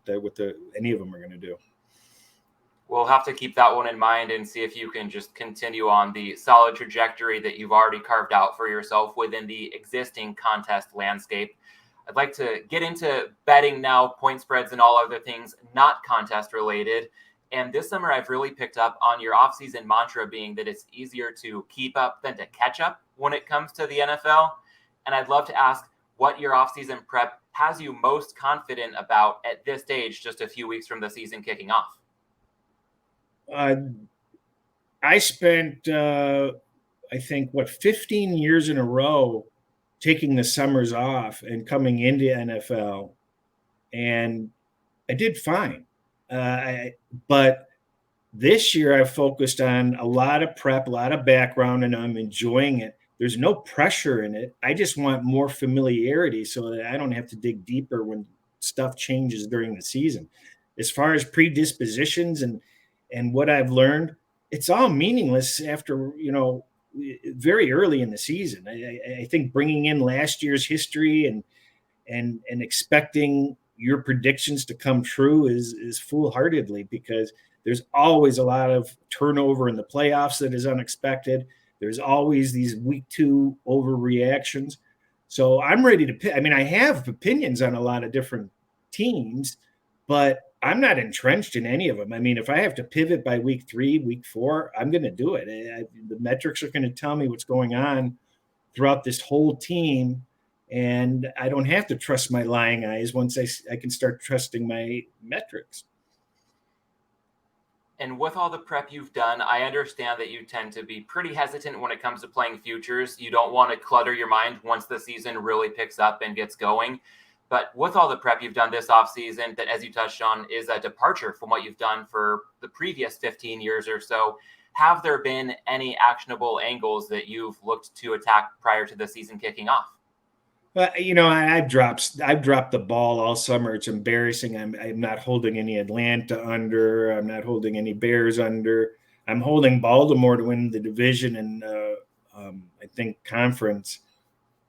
any of them are going to do. We'll have to keep that one in mind and see if you can just continue on the solid trajectory that you've already carved out for yourself within the existing contest landscape. I'd like to get into betting now, point spreads and all other things not contest related. And this summer, I've really picked up on your offseason mantra being that it's easier to keep up than to catch up when it comes to the NFL. And I'd love to ask what your offseason prep has you most confident about at this stage, just a few weeks from the season kicking off. I spent, I think, 15 years in a row taking the summers off and coming into NFL, and I did fine. But this year I focused on a lot of prep, a lot of background, and I'm enjoying it. There's no pressure in it. I just want more familiarity so that I don't have to dig deeper when stuff changes during the season. As far as predispositions and what I've learned, it's all meaningless after, very early in the season. I think bringing in last year's history and expecting your predictions to come true is foolhardily, because there's always a lot of turnover in the playoffs that is unexpected. There's always these week 2 overreactions. So I'm ready to pick. I mean, I have opinions on a lot of different teams, but I'm not entrenched in any of them. I mean, if I have to pivot by week 3, week 4, I'm going to do it. The metrics are going to tell me what's going on throughout this whole team, and I don't have to trust my lying eyes once I can start trusting my metrics. And with all the prep you've done, I understand that you tend to be pretty hesitant when it comes to playing futures. You don't want to clutter your mind once the season really picks up and gets going. But with all the prep you've done this offseason, that, as you touched on, is a departure from what you've done for the previous 15 years or so, have there been any actionable angles that you've looked to attack prior to the season kicking off? Well, I've dropped the ball all summer. It's embarrassing. I'm not holding any Atlanta under. I'm not holding any Bears under. I'm holding Baltimore to win the division and I think conference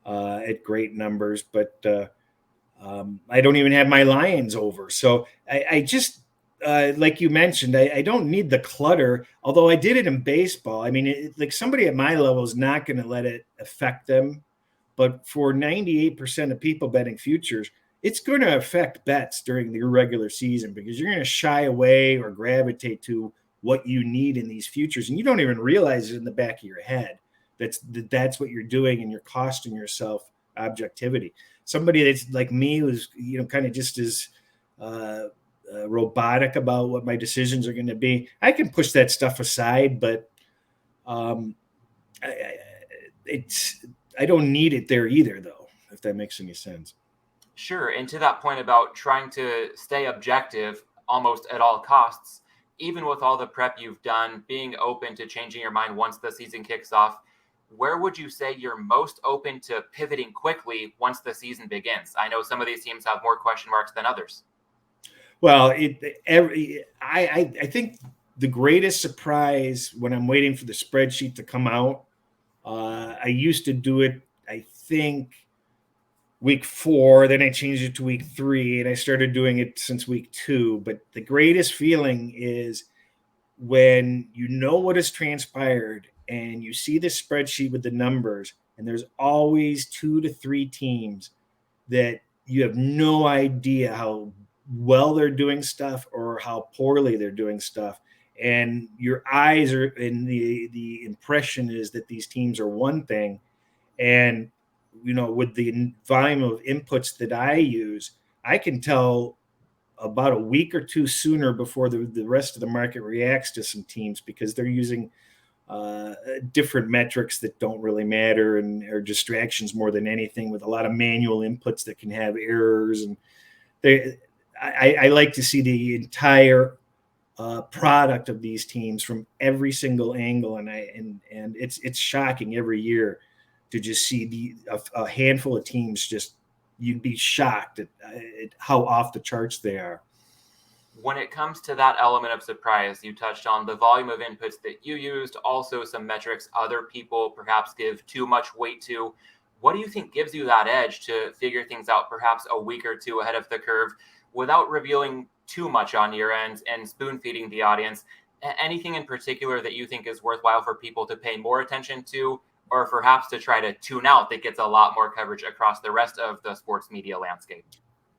at great numbers. But I don't even have my Lions over. So I just, like you mentioned, I don't need the clutter, although I did it in baseball. I mean, like somebody at my level is not going to let it affect them. But for 98% of people betting futures, it's going to affect bets during the regular season, because you're going to shy away or gravitate to what you need in these futures. And you don't even realize it in the back of your head. That's what you're doing, and you're costing yourself objectivity. Somebody that's like me, who's kind of just as robotic about what my decisions are going to be, I can push that stuff aside, but I don't need it there either, though, if that makes any sense. Sure. And to that point about trying to stay objective almost at all costs, even with all the prep you've done, being open to changing your mind once the season kicks off, where would you say you're most open to pivoting quickly once the season begins? I know some of these teams have more question marks than others. Well, I think the greatest surprise when I'm waiting for the spreadsheet to come out, I used to do it, I think, week 4, then I changed it to week 3, and I started doing it since week 2. But the greatest feeling is when you know what has transpired and you see the spreadsheet with the numbers, and there's always 2 to 3 teams that you have no idea how well they're doing stuff or how poorly they're doing stuff. And your eyes are, and the impression is that these teams are one thing. And, with the volume of inputs that I use, I can tell about a week or 2 sooner before the rest of the market reacts to some teams, because they're using different metrics that don't really matter and are distractions more than anything, with a lot of manual inputs that can have errors. And I like to see the entire product of these teams from every single angle, and it's shocking every year to just see a handful of teams. Just, you'd be shocked at how off the charts they are. When it comes to that element of surprise, you touched on the volume of inputs that you used, also some metrics other people perhaps give too much weight to. What do you think gives you that edge to figure things out perhaps a week or 2 ahead of the curve without revealing too much on your end and spoon feeding the audience, anything in particular that you think is worthwhile for people to pay more attention to, or perhaps to try to tune out, that gets a lot more coverage across the rest of the sports media landscape?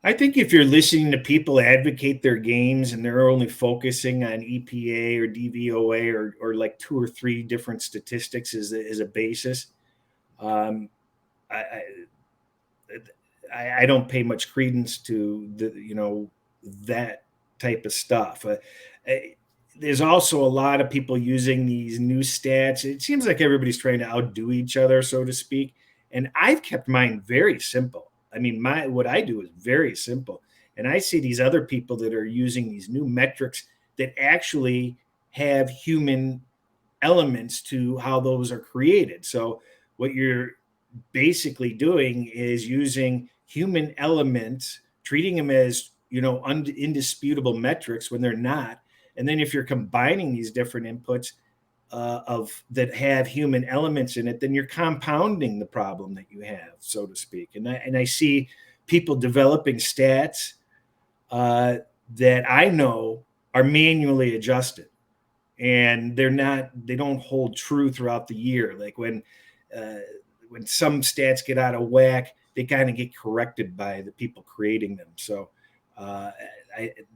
I think if you're listening to people advocate their games and they're only focusing on EPA or DVOA or like 2 or 3 different statistics as a basis, um, I, I don't pay much credence to that type of stuff. There's also a lot of people using these new stats. It seems like everybody's trying to outdo each other, so to speak. And I've kept mine very simple. I mean, what I do is very simple. And I see these other people that are using these new metrics that actually have human elements to how those are created. So what you're basically doing is using human elements, treating them as indisputable metrics when they're not. And then if you're combining these different inputs of that have human elements in it, then you're compounding the problem that you have, so to speak. And I see people developing stats that I know are manually adjusted, and they don't hold true throughout the year. Like when some stats get out of whack, they kind of get corrected by the people creating them. So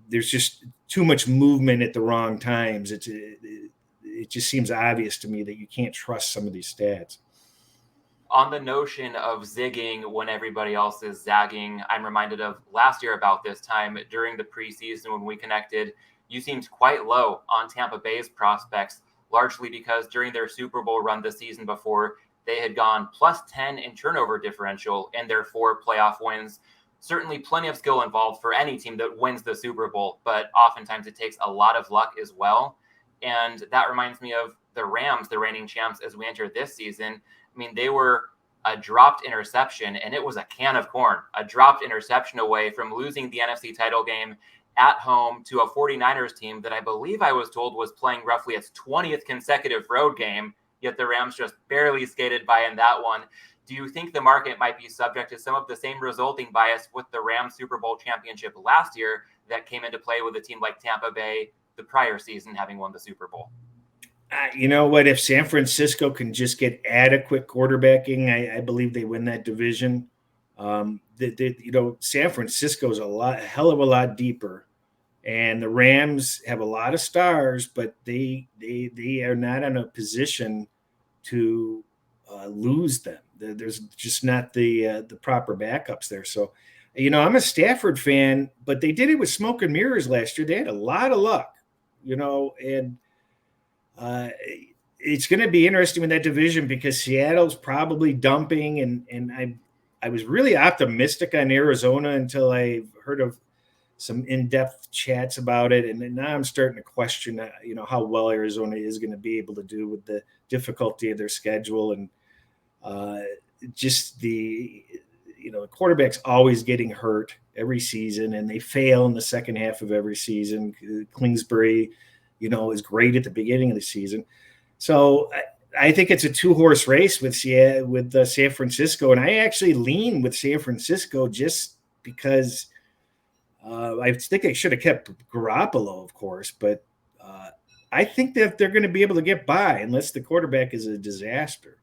there's just too much movement at the wrong times. It just seems obvious to me that you can't trust some of these stats. On the notion of zigging when everybody else is zagging, I'm reminded of last year about this time during the preseason when we connected. You seemed quite low on Tampa Bay's prospects, largely because during their Super Bowl run the season before, they had gone +10 in turnover differential in their 4 playoff wins. Certainly plenty of skill involved for any team that wins the Super Bowl, but oftentimes it takes a lot of luck as well. And that reminds me of the Rams, the reigning champs, as we enter this season. I mean, they were a dropped interception, and it was a can of corn, a dropped interception away from losing the NFC title game at home to a 49ers team that I believe I was told was playing roughly its 20th consecutive road game, yet the Rams just barely skated by in that one. Do you think the market might be subject to some of the same resulting bias with the Rams Super Bowl championship last year that came into play with a team like Tampa Bay the prior season having won the Super Bowl? You know what? If San Francisco can just get adequate quarterbacking, I believe they win that division. San Francisco's a hell of a lot deeper, and the Rams have a lot of stars, but they are not in a position to lose them. There's just not the proper backups there. So, I'm a Stafford fan, but they did it with smoke and mirrors last year. They had a lot of luck, and it's going to be interesting with that division because Seattle's probably dumping, and I was really optimistic on Arizona until I heard of some in-depth chats about it, and now I'm starting to question, how well Arizona is going to be able to do with the difficulty of their schedule and just the quarterback's always getting hurt every season, and they fail in the second half of every season. Kingsbury, is great at the beginning of the season. So I think it's a 2-horse race with San Francisco, and I actually lean with San Francisco just because I think I should have kept Garoppolo, of course, but I think that they're going to be able to get by unless the quarterback is a disaster.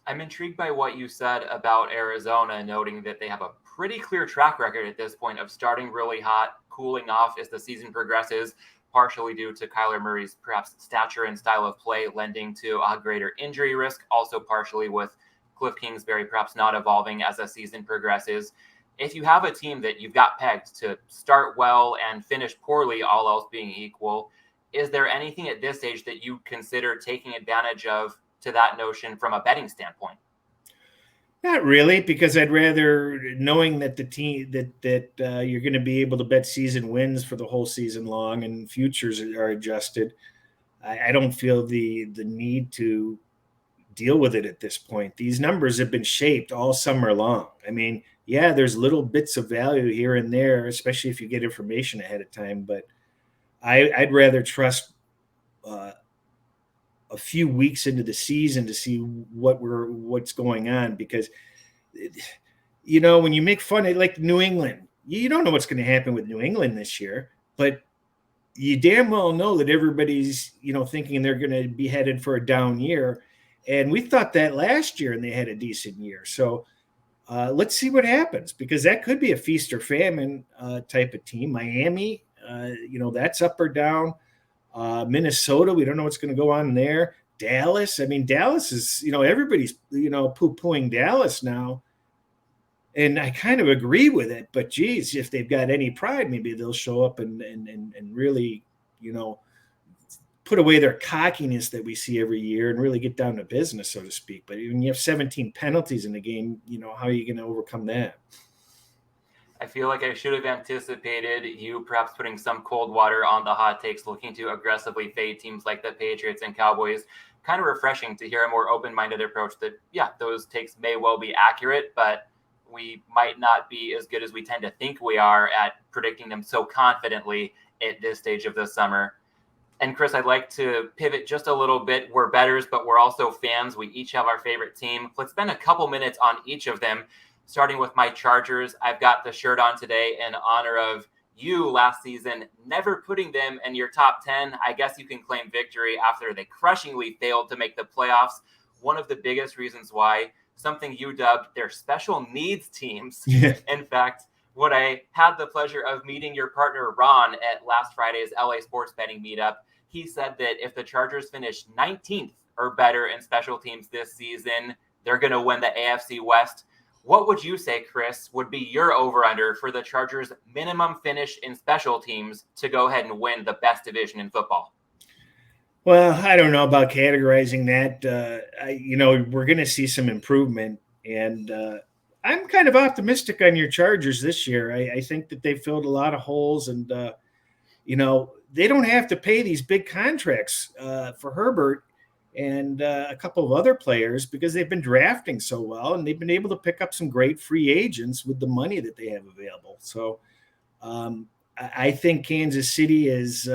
I'm intrigued by what you said about Arizona, noting that they have a pretty clear track record at this point of starting really hot, cooling off as the season progresses, partially due to Kyler Murray's perhaps stature and style of play lending to a greater injury risk, also partially with Cliff Kingsbury perhaps not evolving as the season progresses. If you have a team that you've got pegged to start well and finish poorly, all else being equal, is there anything at this stage that you consider taking advantage of to that notion from a betting standpoint? Not really, because I'd rather, knowing that the team that you're going to be able to bet season wins for the whole season long and futures are adjusted. I don't feel the need to deal with it at this point. These numbers have been shaped all summer long. I mean, yeah, there's little bits of value here and there, especially if you get information ahead of time. But I'd rather trust a few weeks into the season to see what's going on, because when you make fun of like New England, you don't know what's going to happen with New England this year, but you damn well know that everybody's, thinking they're going to be headed for a down year. And we thought that last year and they had a decent year. So let's see what happens, because that could be a feast or famine type of team. Miami, that's up or down. Minnesota, we don't know what's going to go on there. Dallas, Dallas is, everybody's, poo-pooing Dallas now. And I kind of agree with it, but geez, if they've got any pride, maybe they'll show up and really, put away their cockiness that we see every year and really get down to business, so to speak. But when you have 17 penalties in the game, how are you going to overcome that? I feel like I should have anticipated you perhaps putting some cold water on the hot takes, looking to aggressively fade teams like the Patriots and Cowboys. Kind of refreshing to hear a more open-minded approach that, yeah, those takes may well be accurate, but we might not be as good as we tend to think we are at predicting them so confidently at this stage of the summer. And Chris, I'd like to pivot just a little bit. We're bettors, but we're also fans. We each have our favorite team. Let's spend a couple minutes on each of them, starting with my Chargers. I've got the shirt on today in honor of you last season, never putting them in your top 10. I guess you can claim victory after they crushingly failed to make the playoffs. One of the biggest reasons why, something you dubbed their special needs teams. Yeah. In fact, when I had the pleasure of meeting your partner, Ron, at last Friday's LA Sports Betting Meetup, he said that if the Chargers finish 19th or better in special teams this season, they're going to win the AFC West. What would you say, Chris, would be your over-under for the Chargers' minimum finish in special teams to go ahead and win the best division in football? Well, I don't know about categorizing that. We're going to see some improvement, and I'm kind of optimistic on your Chargers this year. I think that they filled a lot of holes, and they don't have to pay these big contracts for Herbert and a couple of other players because they've been drafting so well, and they've been able to pick up some great free agents with the money that they have available. So I think Kansas City is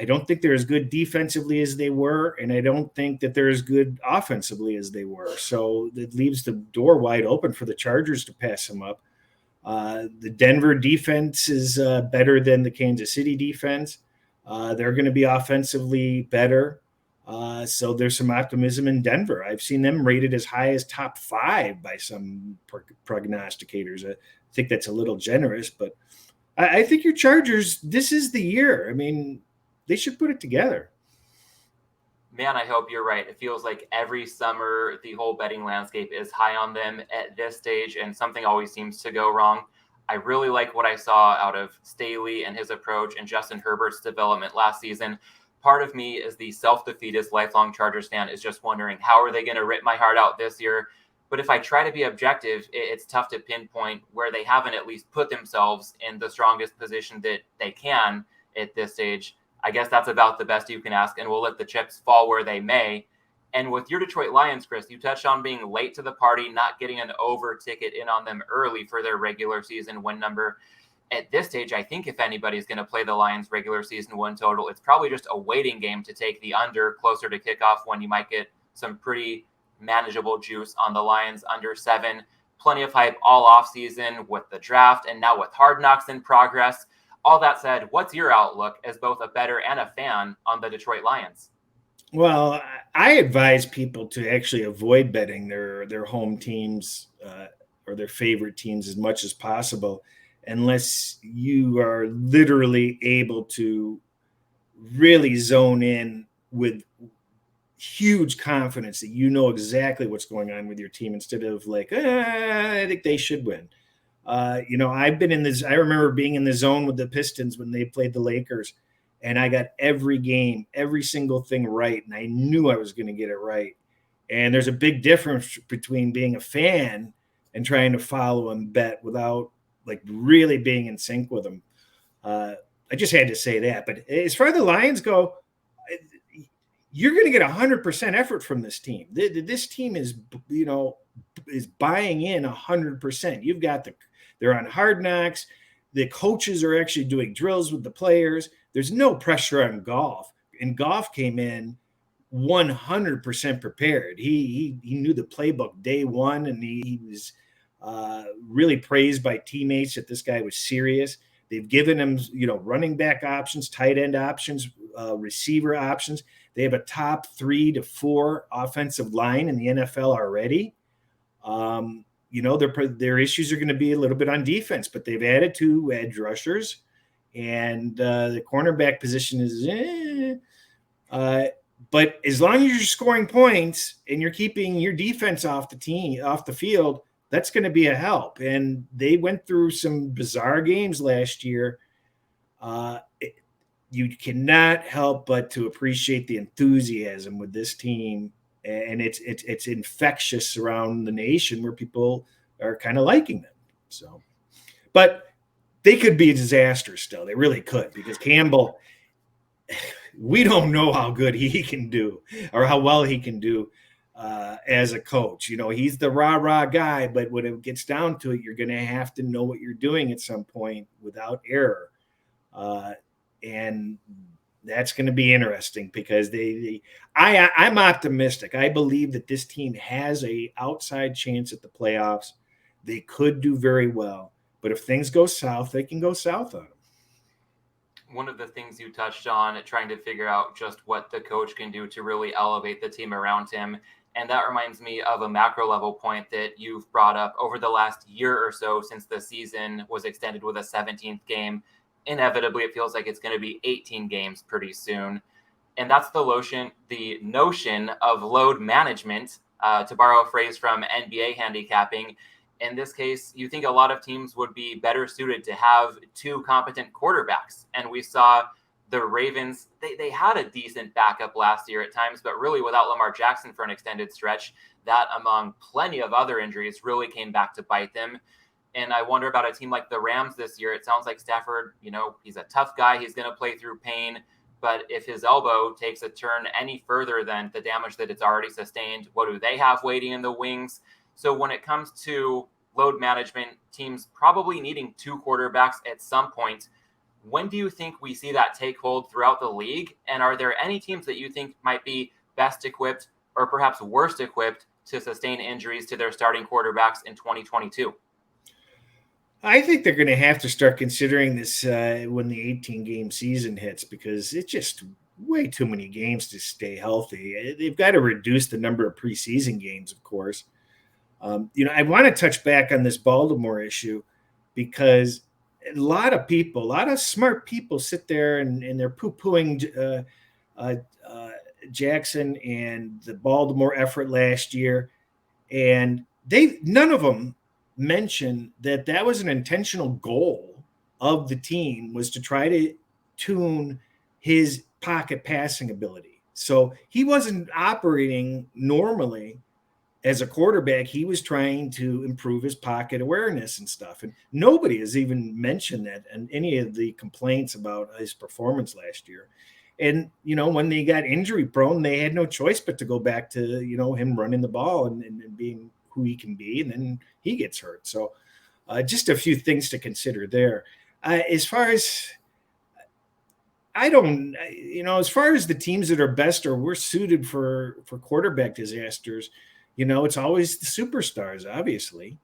I don't think they're as good defensively as they were, and I don't think that they're as good offensively as they were. So it leaves the door wide open for the Chargers to pass them up. The Denver defense is better than the Kansas City defense. They're going to be offensively better. So there's some optimism in Denver. I've seen them rated as high as top 5 by some prognosticators. I think that's a little generous, but I think your Chargers, this is the year. They should put it together. Man, I hope you're right. It feels like every summer the whole betting landscape is high on them at this stage, and something always seems to go wrong. I really like what I saw out of Staley and his approach and Justin Herbert's development last season. Part of me, as the self-defeatist lifelong Chargers fan, is just wondering, how are they going to rip my heart out this year? But if I try to be objective, it's tough to pinpoint where they haven't at least put themselves in the strongest position that they can at this stage. I guess that's about the best you can ask, and we'll let the chips fall where they may. And with your Detroit Lions, Chris, you touched on being late to the party, not getting an over ticket in on them early for their regular season win number. At this stage, I think if anybody's going to play the Lions regular season win total, it's probably just a waiting game to take the under closer to kickoff when you might get some pretty manageable juice on the Lions under 7. Plenty of hype all offseason with the draft and now with Hard Knocks in progress. All that said, what's your outlook as both a bettor and a fan on the Detroit Lions? Well, I advise people to actually avoid betting their home teams or their favorite teams as much as possible, unless you are literally able to really zone in with huge confidence that you know exactly what's going on with your team, instead of like, I think they should win. I've been in this. I remember being in the zone with the Pistons when they played the Lakers, and I got every game, every single thing right, and I knew I was going to get it right. And there's a big difference between being a fan and trying to follow and bet without like really being in sync with them. I just had to say that. But as far as the Lions go, you're going to get 100% effort from this team. This team is buying in 100%. They're on Hard Knocks. The coaches are actually doing drills with the players. There's no pressure on Goff. And Goff came in 100% prepared. He knew the playbook day one, and he was really praised by teammates that this guy was serious. They've given him, running back options, tight end options, receiver options. They have a top 3 to 4 offensive line in the NFL already. Their issues are going to be a little bit on defense, but they've added 2 edge rushers, and the cornerback position is. But as long as you're scoring points and you're keeping your defense off the field, that's going to be a help. And they went through some bizarre games last year. You cannot help but to appreciate the enthusiasm with this team, and it's infectious around the nation where people are kind of liking them. So, but they could be a disaster still. They really could, because Campbell, we don't know how good he can do or how well he can do as a coach. He's the rah-rah guy, but when it gets down to it, you're going to have to know what you're doing at some point without error. And that's going to be interesting, because I'm optimistic. I believe that this team has a outside chance at the playoffs. They could do very well, but if things go south, they can go south on them. One of the things you touched on, trying to figure out just what the coach can do to really elevate the team around him. And that reminds me of a macro level point that you've brought up over the last year or so, since the season was extended with a 17th game. Inevitably, it feels like it's going to be 18 games pretty soon. And that's the notion of load management, to borrow a phrase from NBA handicapping. In this case, you think a lot of teams would be better suited to have 2 competent quarterbacks. And we saw the Ravens, they had a decent backup last year at times, but really without Lamar Jackson for an extended stretch, that among plenty of other injuries really came back to bite them. And I wonder about a team like the Rams this year. It sounds like Stafford, he's a tough guy. He's going to play through pain. But if his elbow takes a turn any further than the damage that it's already sustained, what do they have waiting in the wings? So when it comes to load management, teams probably needing 2 quarterbacks at some point, when do you think we see that take hold throughout the league? And are there any teams that you think might be best equipped or perhaps worst equipped to sustain injuries to their starting quarterbacks in 2022? I think they're going to have to start considering this when the 18-game season hits, because it's just way too many games to stay healthy. They've got to reduce the number of preseason games, of course. I want to touch back on this Baltimore issue, because a lot of smart people sit there and they're poo-pooing Jackson and the Baltimore effort last year. And none of them mention that was an intentional goal of the team, was to try to tune his pocket passing ability. So he wasn't operating normally as a quarterback. He was trying to improve his pocket awareness and stuff. And nobody has even mentioned that in any of the complaints about his performance last year. And, when they got injury prone, they had no choice but to go back to, him running the ball and being who he can be, and then he gets hurt. So just a few things to consider there. As far as the teams that are best or worst suited for quarterback disasters, it's always the superstars, obviously.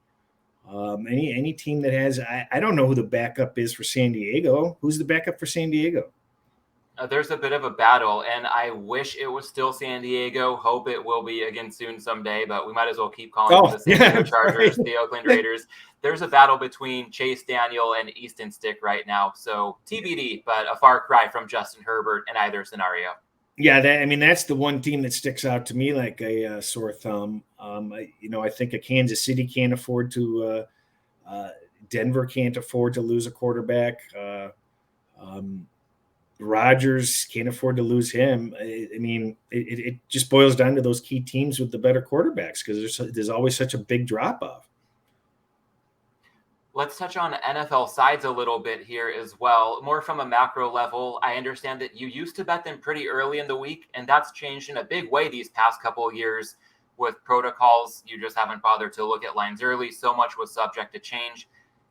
Any team that has, I don't know who the backup is for San Diego. Who's the backup for San Diego? There's a bit of a battle, and I wish it was still San Diego. Hope it will be again soon someday, but we might as well keep calling them the San Diego Chargers, the Oakland Raiders. There's a battle between Chase Daniel and Easton Stick right now, so TBD, but a far cry from Justin Herbert in either scenario. Yeah, that's the one team that sticks out to me like a sore thumb. I think a Kansas City can't afford to, Denver can't afford to lose a quarterback. Rodgers can't afford to lose him. It just boils down to those key teams with the better quarterbacks, because there's always such a big drop off. Let's touch on NFL sides a little bit here as well, more from a macro level. I understand that you used to bet them pretty early in the week, and that's changed in a big way these past couple of years with protocols. You just haven't bothered to look at lines early. So much was subject to change.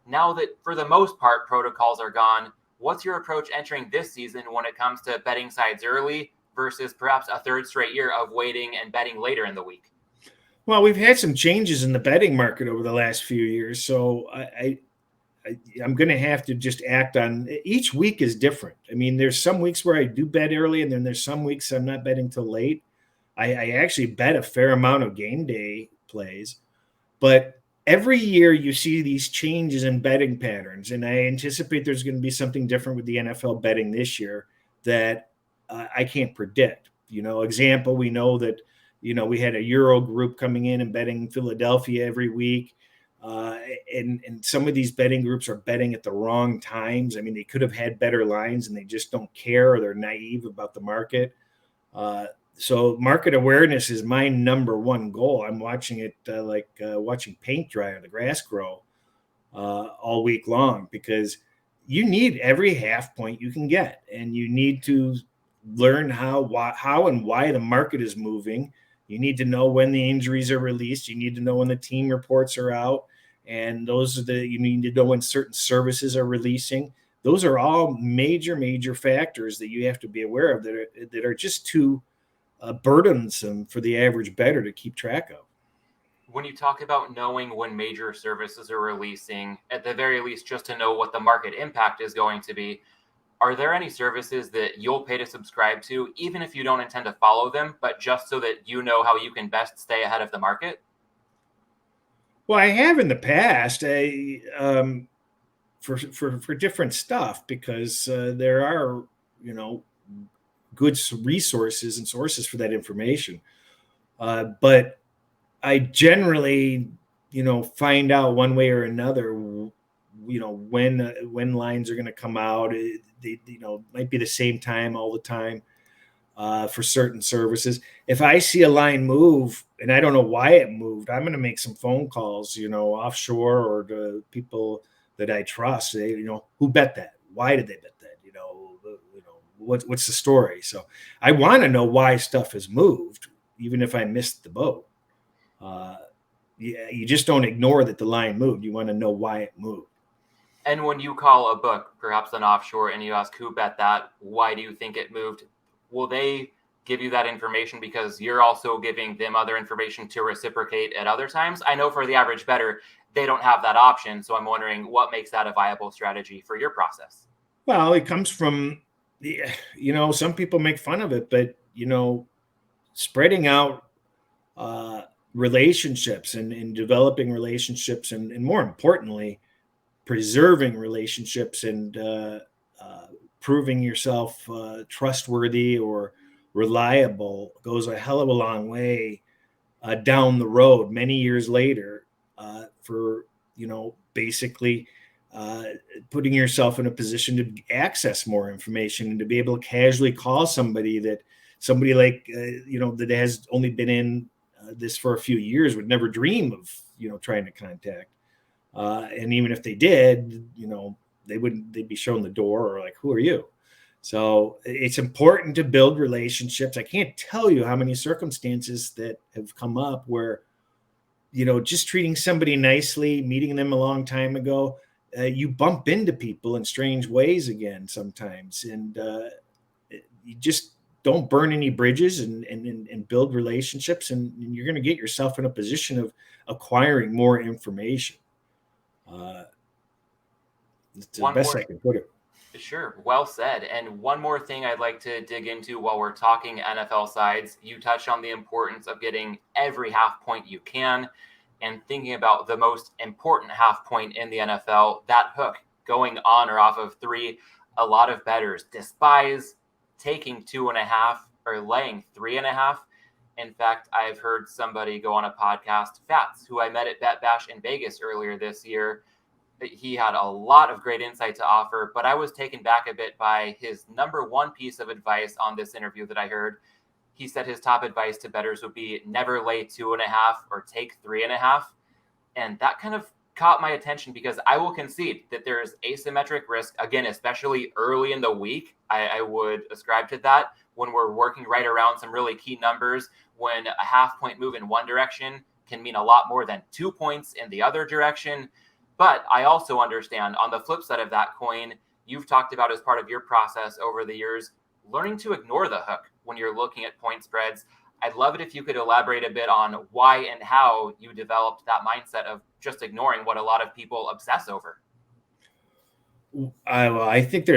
Now that, for the most part, protocols are gone, what's your approach entering this season when it comes to betting sides early versus perhaps a third straight year of waiting and betting later in the week? Well, we've had some changes in the betting market over the last few years, so I'm going to have to just act on each week is different. I mean, there's some weeks where I do bet early, and then there's some weeks I'm not betting till late. I actually bet a fair amount of game day plays, but every year you see these changes in betting patterns, and I anticipate there's going to be something different with the NFL betting this year that I can't predict. Example, we know that we had a Euro group coming in and betting Philadelphia every week. And some of these betting groups are betting at the wrong times. I mean, they could have had better lines and they just don't care, or they're naive about the market. So market awareness is my number one goal. I'm watching it like watching paint dry or the grass grow all week long, because you need every half point you can get, and you need to learn how and why the market is moving. You need to know when the injuries are released. You need to know when the team reports are out, and you need to know when certain services are releasing. Those are all major factors that you have to be aware of that are just too burdensome for the average bettor to keep track of. When you talk about knowing when major services are releasing, at the very least, just to know what the market impact is going to be, are there any services that you'll pay to subscribe to, even if you don't intend to follow them, but just so that you know how you can best stay ahead of the market? Well, I have in the past, for different stuff, because there are good resources and sources for that information. But I generally, find out one way or another, when lines are going to come out. They, might be the same time all the time for certain services. If I see a line move and I don't know why it moved, I'm going to make some phone calls, offshore, or to people that I trust. Say, who bet that? Why did they bet that? What's the story? So I want to know why stuff has moved, even if I missed the boat. You just don't ignore that the line moved. You want to know why it moved. And when you call a book, perhaps an offshore, and you ask who bet that, why do you think it moved? Will they give you that information because you're also giving them other information to reciprocate at other times? I know for the average bettor, they don't have that option. So I'm wondering what makes that a viable strategy for your process? Well, it comes from, some people make fun of it, but, spreading out relationships and developing relationships, and more importantly, preserving relationships, and proving yourself trustworthy or reliable goes a hell of a long way down the road many years later, for basically putting yourself in a position to access more information and to be able to casually call somebody like that has only been in this for a few years would never dream of trying to contact. And even if they did, they'd be shown the door, or like, who are you? So it's important to build relationships. I can't tell you how many circumstances that have come up where, just treating somebody nicely, meeting them a long time ago, you bump into people in strange ways again sometimes. And you just don't burn any bridges, and build relationships, and you're going to get yourself in a position of acquiring more information. It's the best I can put it. Sure. Well said. And one more thing I'd like to dig into while we're talking NFL sides. You touched on the importance of getting every half point you can and thinking about the most important half point in the NFL, that hook going on or off of three. A lot of bettors despise taking 2.5 or laying 3.5. In fact, I've heard somebody go on a podcast, Fats, who I met at Bet Bash in Vegas earlier this year. He had a lot of great insight to offer, but I was taken back a bit by his number one piece of advice on this interview that I heard. He said his top advice to bettors would be never lay 2.5 or take 3.5. And that kind of caught my attention because I will concede that there is asymmetric risk, again, especially early in the week. I would ascribe to that when we're working right around some really key numbers, when a half point move in one direction can mean a lot more than 2 points in the other direction. But I also understand on the flip side of that coin, you've talked about as part of your process over the years, learning to ignore the hook when you're looking at point spreads. I'd love it if you could elaborate a bit on why and how you developed that mindset of just ignoring what a lot of people obsess over. I think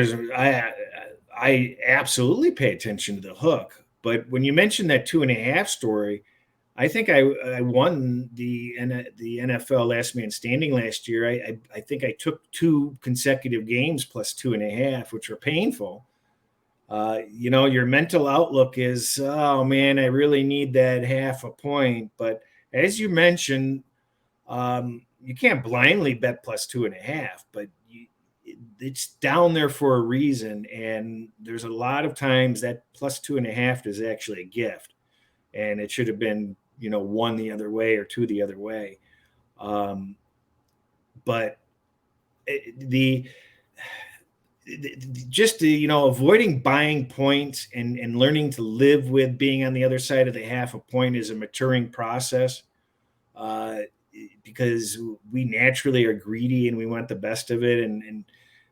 I absolutely pay attention to the hook. But when you mentioned that 2.5 story, I think I won the NFL Last Man Standing last year. I think I took 2 consecutive games plus 2.5, which were painful. Your mental outlook is, oh man, I really need that half a point. But as you mentioned, you can't blindly bet plus 2.5, but it's down there for a reason. And there's a lot of times that plus 2.5 is actually a gift, and it should have been, 1 the other way or 2 the other way. But the just avoiding buying points and learning to live with being on the other side of the half a point is a maturing process, because we naturally are greedy and we want the best of it, and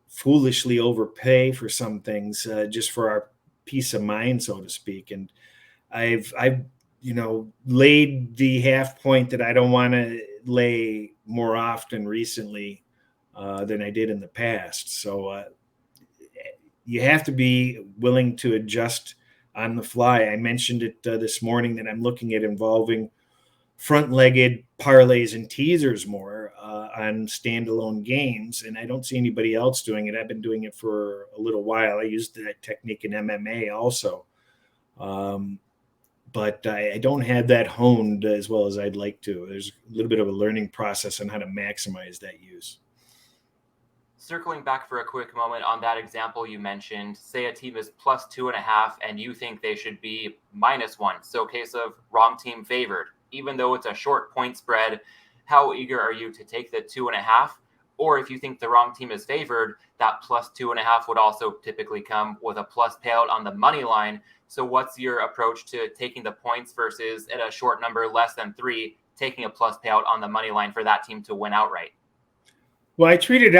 foolishly overpay for some things, just for our peace of mind, so to speak. And I've laid the half point that I don't want to lay more often recently than I did in the past. So you have to be willing to adjust on the fly. I mentioned it this morning that I'm looking at involving front-legged parlays and teasers more on standalone games, and I don't see anybody else doing it. I've been doing it for a little while. I used that technique in MMA also, but I don't have that honed as well as I'd like to. There's a little bit of a learning process on how to maximize that use. Circling back for a quick moment on that example you mentioned, say a team is plus 2.5 and you think they should be -1. So case of wrong team favored, even though it's a short point spread, how eager are you to take the 2.5? Or if you think the wrong team is favored, that plus 2.5 would also typically come with a plus payout on the money line. So what's your approach to taking the points versus at a short number less than 3, taking a plus payout on the money line for that team to win outright? Well, I tweeted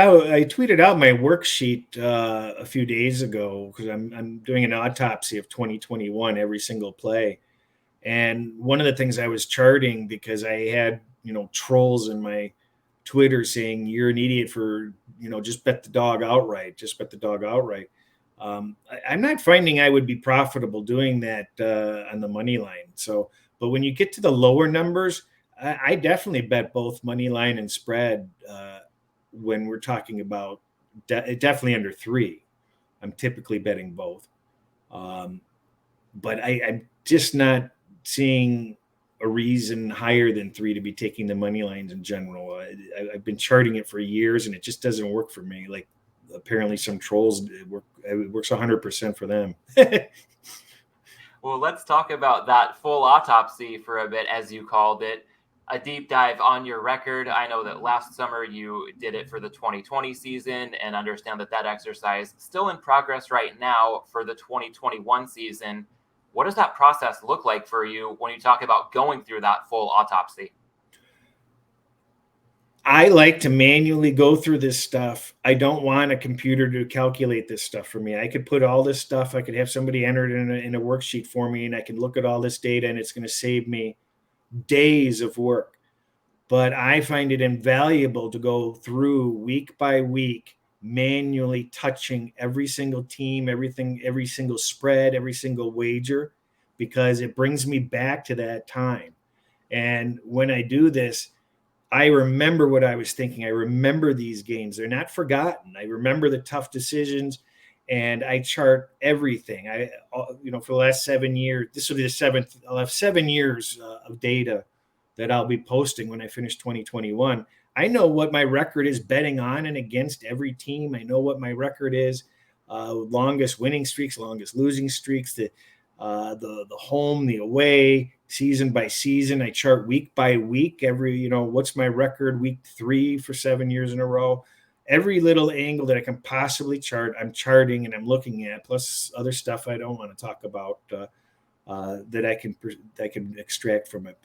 out my worksheet a few days ago because I'm doing an autopsy of 2021 every single play, and one of the things I was charting, because I had trolls in my Twitter saying you're an idiot for just bet the dog outright, just bet the dog outright. I'm not finding I would be profitable doing that on the money line. So, but when you get to the lower numbers, I definitely bet both money line and spread. When we're talking about definitely under 3, I'm typically betting both. But I'm just not seeing a reason higher than 3 to be taking the money lines in general. I've been charting it for years and it just doesn't work for me. Like apparently some trolls, it works 100% for them. Well, let's talk about that full autopsy for a bit, as you called it. A deep dive on your record. I know that last summer you did it for the 2020 season, and understand that exercise still in progress right now for the 2021 season. What does that process look like for you when you talk about going through that full autopsy? I like to manually go through this stuff. I don't want a computer to calculate this stuff for me. I could put all this stuff, I could have somebody enter it in a worksheet for me, and I can look at all this data, and it's going to save me days of work. But I find it invaluable to go through week by week, manually touching every single team, everything, every single spread, every single wager, because it brings me back to that time. And when I do this, I remember what I was thinking. I remember these games. They're not forgotten. I remember the tough decisions, and I chart everything. For the last 7 years, this will be the 7th. I'll have 7 years of data that I'll be posting when I finish 2021. I know what my record is betting on and against every team. I know what my record is, longest winning streaks, longest losing streaks, the home, the away, season by season. I chart week by week. What's my record week 3 for 7 years in a row. Every little angle that I can possibly chart, I'm charting and I'm looking at, plus other stuff I don't want to talk about that I can extract from it.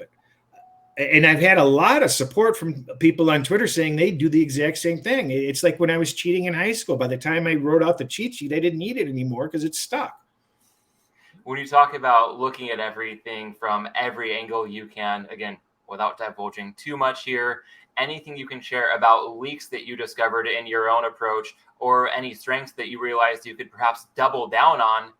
And I've had a lot of support from people on Twitter saying they do the exact same thing. It's like when I was cheating in high school. By the time I wrote out the cheat sheet, I didn't need it anymore because it's stuck. When you talk about looking at everything from every angle you can, again, without divulging too much here, anything you can share about leaks that you discovered in your own approach, or any strengths that you realized you could perhaps double down on,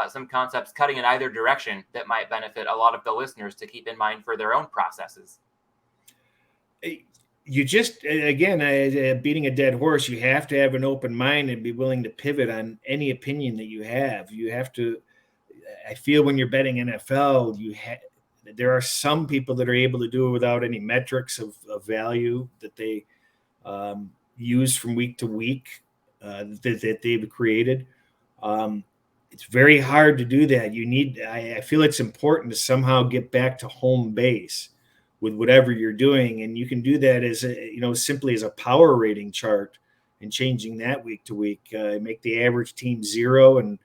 some concepts cutting in either direction that might benefit a lot of the listeners to keep in mind for their own processes? You just, again, beating a dead horse, you have to have an open mind and be willing to pivot on any opinion that you have. You have to, I feel when you're betting NFL, there are some people that are able to do it without any metrics of value that they use from week to week that they've created. It's very hard to do that. I feel it's important to somehow get back to home base with whatever you're doing. And you can do that simply as a power rating chart and changing that week to week, make the average team 0 and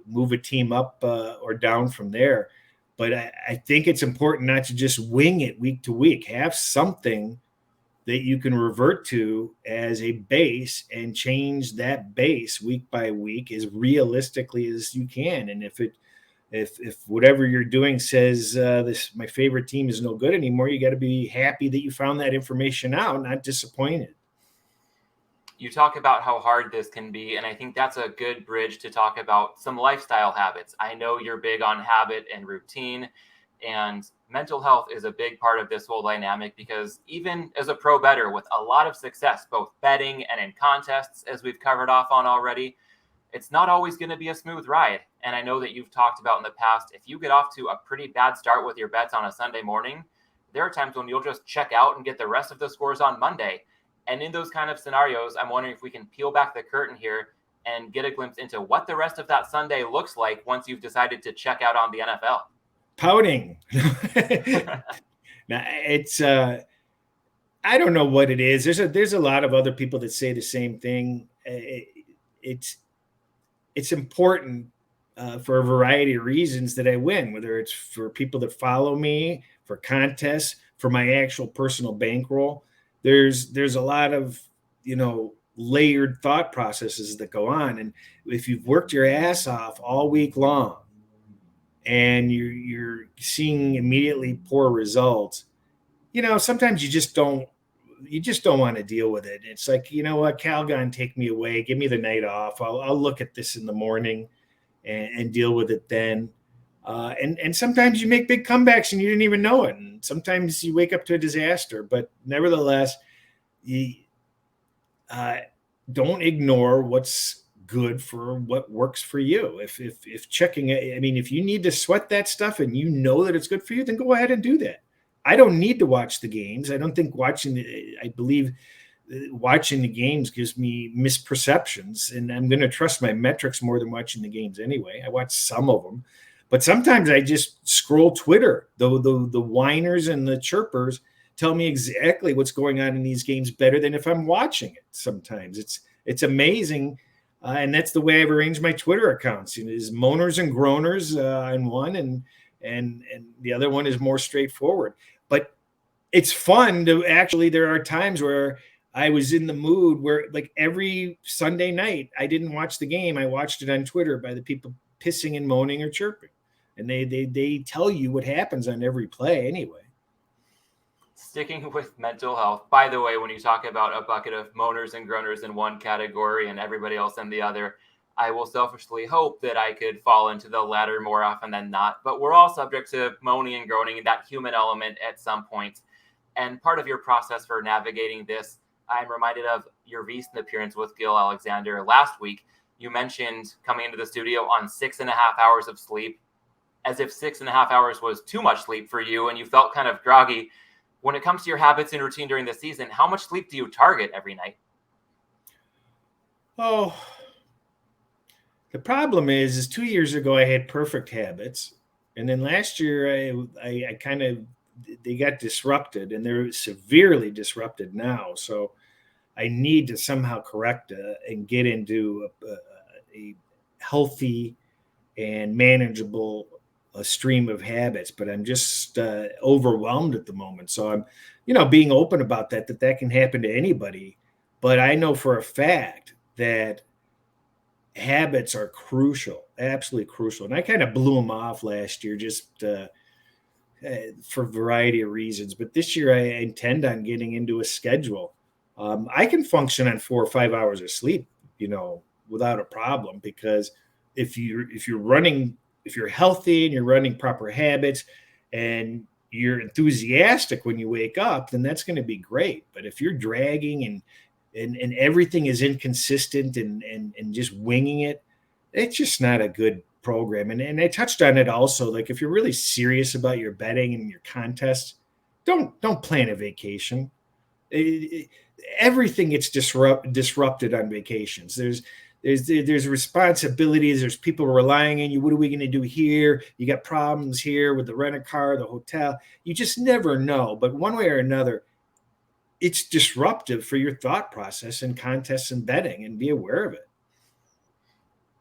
move a team up or down from there. But I think it's important not to just wing it week to week. Have something that you can revert to as a base and change that base week by week as realistically as you can. And if whatever you're doing says my favorite team is no good anymore, you got to be happy that you found that information out, not disappointed. You talk about how hard this can be, and I think that's a good bridge to talk about some lifestyle habits. I know you're big on habit and routine, and mental health is a big part of this whole dynamic, because even as a pro bettor with a lot of success, both betting and in contests, as we've covered off on already, it's not always going to be a smooth ride. And I know that you've talked about in the past, if you get off to a pretty bad start with your bets on a Sunday morning, there are times when you'll just check out and get the rest of the scores on Monday. And in those kind of scenarios, I'm wondering if we can peel back the curtain here and get a glimpse into what the rest of that Sunday looks like once you've decided to check out on the NFL. Pouting. Now, it's I don't know what it is. There's a lot of other people that say the same thing. It's important for a variety of reasons that I win, whether it's for people that follow me, for contests, for my actual personal bankroll. There's a lot of layered thought processes that go on, and if you've worked your ass off all week long and you're seeing immediately poor results, sometimes you just don't want to deal with it. It's like, what, Calgon, take me away, give me the night off. I'll look at this in the morning and deal with it then. And sometimes you make big comebacks and you didn't even know it. And sometimes you wake up to a disaster, but nevertheless, you don't ignore what's good for what works for you. If checking, if you need to sweat that stuff and that it's good for you, then go ahead and do that. I don't need to watch the games. I don't think I believe watching the games gives me misperceptions, and I'm going to trust my metrics more than watching the games anyway. I watch some of them, but sometimes I just scroll Twitter. The whiners and the chirpers tell me exactly what's going on in these games better than if I'm watching it. Sometimes it's amazing. And that's the way I've arranged my Twitter accounts. Is moaners and groaners in one, and the other one is more straightforward. But it's fun to there are times where I was in the mood where, like, every Sunday night I didn't watch the game. I watched it on Twitter by the people pissing and moaning or chirping. And they tell you what happens on every play anyway. Sticking with mental health, by the way, when you talk about a bucket of moaners and groaners in one category and everybody else in the other, I will selfishly hope that I could fall into the latter more often than not. But we're all subject to moaning and groaning, that human element at some point. And part of your process for navigating this, I'm reminded of your recent appearance with Gil Alexander last week. You mentioned coming into the studio on 6.5 hours of sleep, as if 6.5 hours was too much sleep for you and you felt kind of groggy. When it comes to your habits and routine during the season, how much sleep do you target every night? Oh, the problem is 2 years ago I had perfect habits, and then last year I kind of, they got disrupted, and they're severely disrupted now. So I need to somehow correct and get into a healthy and manageable stream of habits. But I'm just overwhelmed at the moment. So I'm, being open about that can happen to anybody. But I know for a fact that habits are crucial, absolutely crucial. And I kind of blew them off last year just for a variety of reasons. But this year I intend on getting into a schedule. I can function on 4 or 5 hours of sleep, without a problem, because if you're running, if you're healthy and you're running proper habits and you're enthusiastic when you wake up, then that's going to be great. But if you're dragging and everything is inconsistent and just winging it, it's just not a good program. And I touched on it also. Like, if you're really serious about your betting and your contests, don't plan a vacation. Everything gets disrupted on vacations. There's responsibilities. There's people relying on you. What are we going to do here? You got problems here with the rent a car, the hotel. You just never know. But one way or another, it's disruptive for your thought process and contests and betting, and be aware of it.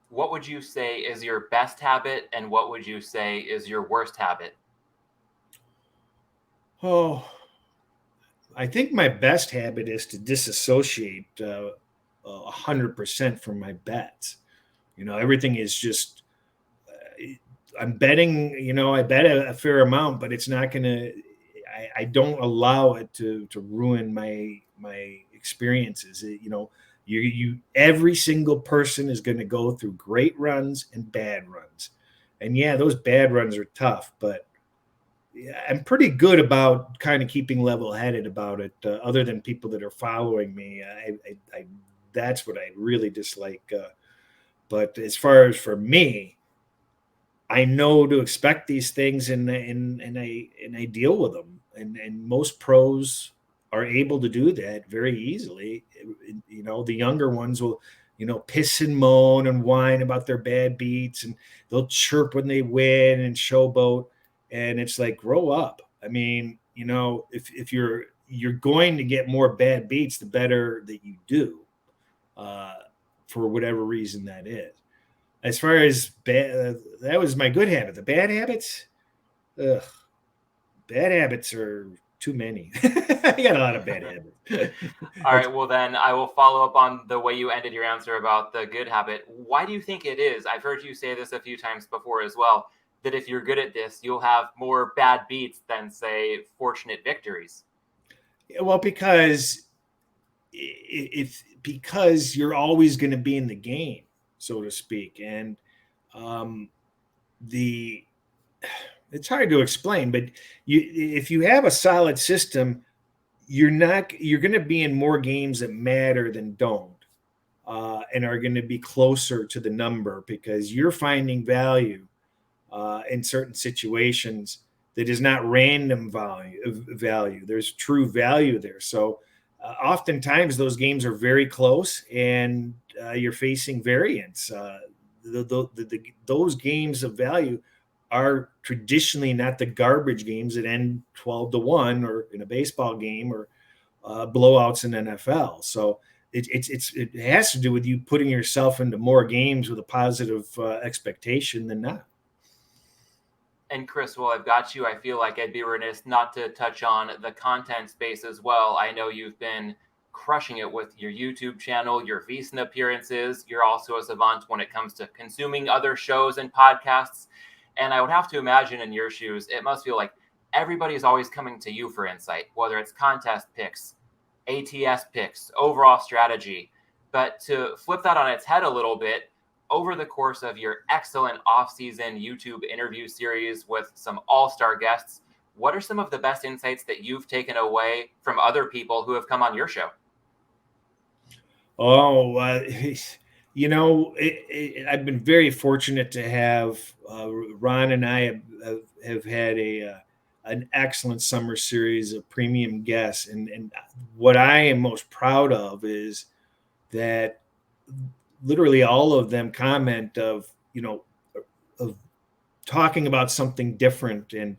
What would you say is your best habit, and what would you say is your worst habit? Oh, I think my best habit is to disassociate 100% from my bets. Everything is just, I'm betting, I bet a fair amount, but it's not going to, I don't allow it to ruin my experiences. Every single person is going to go through great runs and bad runs. And yeah, those bad runs are tough, but I'm pretty good about kind of keeping level-headed about it. Other than people that are following me, that's what I really dislike. But as far as for me, I know to expect these things, and I deal with them. And most pros are able to do that very easily. The younger ones will, piss and moan and whine about their bad beats, and they'll chirp when they win and showboat. And it's like, grow up. I mean, if you're going to get more bad beats, the better that you do, for whatever reason that is. As far as bad, that was my good habit. The bad habits, ugh, bad habits are too many. I got a lot of bad habits. All right, well then I will follow up on the way you ended your answer about the good habit. Why do you think it is? I've heard you say this a few times before as well, that if you're good at this, you'll have more bad beats than, say, fortunate victories. Well, because because you're always going to be in the game, so to speak, and the it's hard to explain, but if you have a solid system, you're going to be in more games that matter than don't, and are going to be closer to the number, because you're finding value in certain situations that is not random value. There's true value there. So oftentimes those games are very close, and you're facing variance. Those games of value are traditionally not the garbage games that end 12-1, or in a baseball game, or blowouts in NFL. So it has to do with you putting yourself into more games with a positive expectation than not. And Chris, while I've got you, I feel like I'd be remiss not to touch on the content space as well. I know you've been crushing it with your YouTube channel, your VSiN appearances. You're also a savant when it comes to consuming other shows and podcasts. And I would have to imagine, in your shoes, it must feel like everybody's always coming to you for insight, whether it's contest picks, ATS picks, overall strategy. But to flip that on its head a little bit, over the course of your excellent off-season YouTube interview series with some all-star guests, what are some of the best insights that you've taken away from other people who have come on your show? Oh, I've been very fortunate to have Ron and I have had an excellent summer series of premium guests, and what I am most proud of is that literally all of them comment of talking about something different, and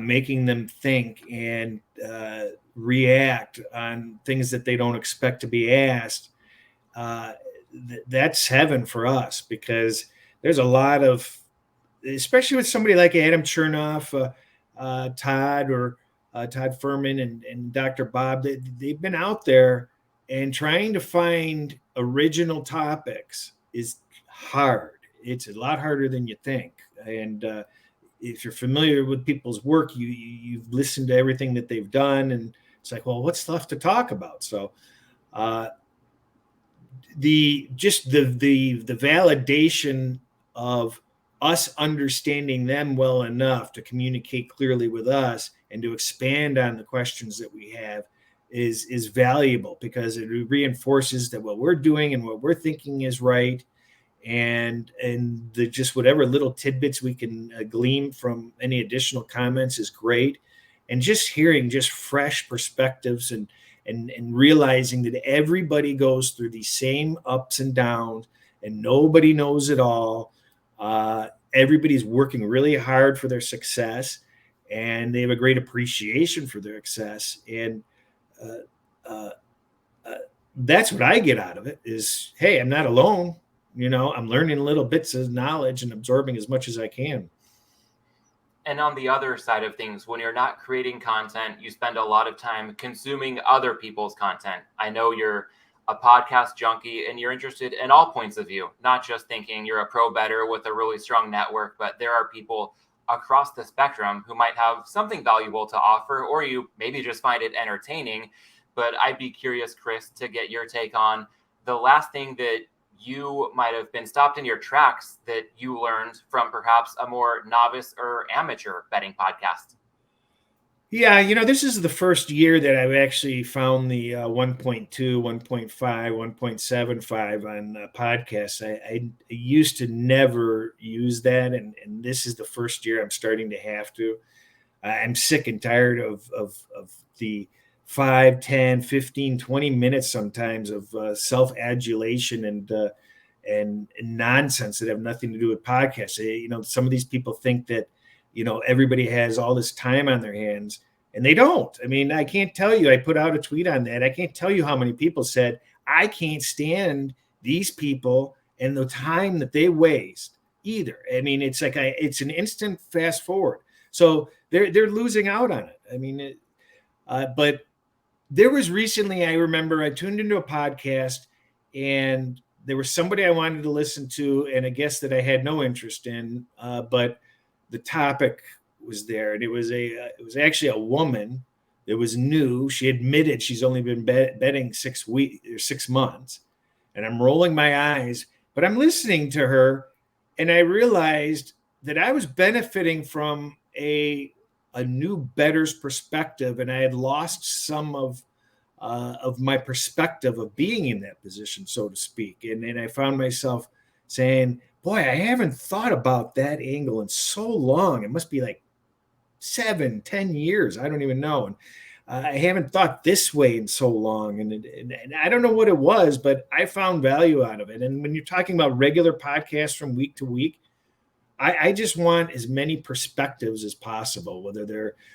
making them think and react on things that they don't expect to be asked. That's heaven for us, because there's a lot of, especially with somebody like Adam Chernoff, Todd, or Todd Furman, and Dr. Bob, they've been out there and trying to find original topics is hard. It's a lot harder than you think. And if you're familiar with people's work, you've listened to everything that they've done, and it's like, well, what's left to talk about? So uh, the validation of us understanding them well enough to communicate clearly with us and to expand on the questions that we have is valuable, because it reinforces that what we're doing and what we're thinking is right, and the just whatever little tidbits we can glean from any additional comments is great. And just hearing just fresh perspectives, and realizing that everybody goes through these same ups and downs, and nobody knows it all. Everybody's working really hard for their success, and they have a great appreciation for their success. And uh, uh, uh, that's what I get out of it is, hey, I'm not alone. I'm learning little bits of knowledge and absorbing as much as I can. And on the other side of things, when you're not creating content, you spend a lot of time consuming other people's content. I know you're a podcast junkie and you're interested in all points of view, not just thinking you're a pro bettor with a really strong network, but there are people across the spectrum who might have something valuable to offer, or you maybe just find it entertaining. But I'd be curious, Chris, to get your take on the last thing that you might have been stopped in your tracks that you learned from perhaps a more novice or amateur betting podcast. Yeah, this is the first year that I've actually found the 1.2, 1.5, 1.75 on podcasts. I used to never use that, and this is the first year I'm starting to have to. I'm sick and tired of the 5, 10, 15, 20 minutes sometimes of self-adulation and nonsense that have nothing to do with podcasts. Some of these people think that, everybody has all this time on their hands, and they don't. I mean, I can't tell you, I put out a tweet on that. I can't tell you how many people said, I can't stand these people and the time that they waste either. I mean, it's like it's an instant fast forward. So they're losing out on it. I mean, but there was recently, I remember I tuned into a podcast, and there was somebody I wanted to listen to and a guest that I had no interest in, but the topic was there, and it was actually a woman that was new. She admitted she's only been betting 6 weeks or 6 months, and I'm rolling my eyes, but I'm listening to her, and I realized that I was benefiting from a new bettor's perspective, and I had lost some of my perspective of being in that position, so to speak. And I found myself saying, boy, I haven't thought about that angle in so long. It must be like 7, 10 years. I don't even know. And I haven't thought this way in so long. And I don't know what it was, but I found value out of it. And when you're talking about regular podcasts from week to week, I just want as many perspectives as possible,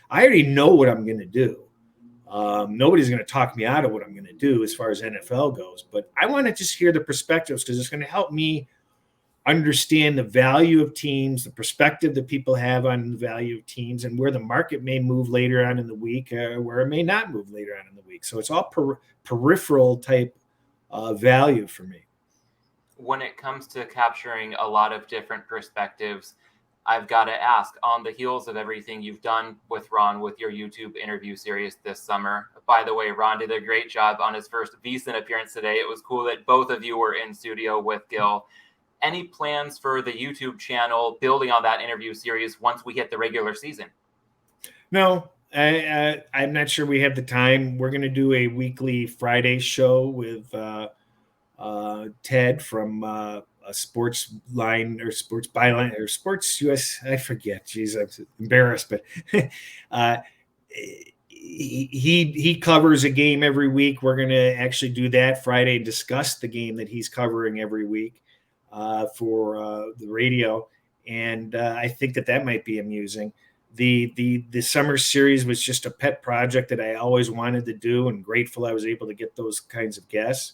I already know what I'm going to do. Nobody's going to talk me out of what I'm going to do as far as NFL goes, but I want to just hear the perspectives, because it's going to help me understand the value of teams, the perspective that people have on the value of teams, and where the market may move later on in the week, where it may not move later on in the week. So it's all peripheral type value for me. When it comes to capturing a lot of different perspectives, I've got to ask, on the heels of everything you've done with Ron with your YouTube interview series this summer. By the way, Ron did a great job on his first VSiN appearance today. It was cool that both of you were in studio with Gil. Any plans for the YouTube channel building on that interview series once we hit the regular season? No, I'm not sure we have the time. We're going to do a weekly Friday show with Ted from a Sports Line or Sports Byline or Sports US. I forget. Jeez, I'm embarrassed, but he covers a game every week. We're going to actually do that Friday and discuss the game that he's covering every week for the radio, and I think that might be amusing. The summer series was just a pet project that I always wanted to do, and grateful I was able to get those kinds of guests.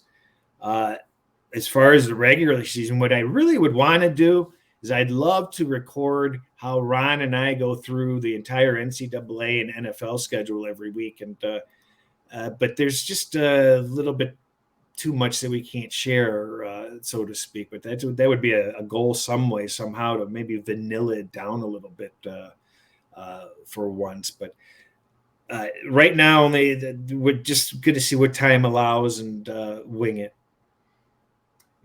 As far as the regular season, what I really would want to do is I'd love to record how Ron and I go through the entire NCAA and NFL schedule every week. And but there's just a little bit too much that we can't share, so to speak. But that would be a goal some way, somehow, to maybe vanilla it down a little bit for once. But right now, we're just going to see what time allows and wing it.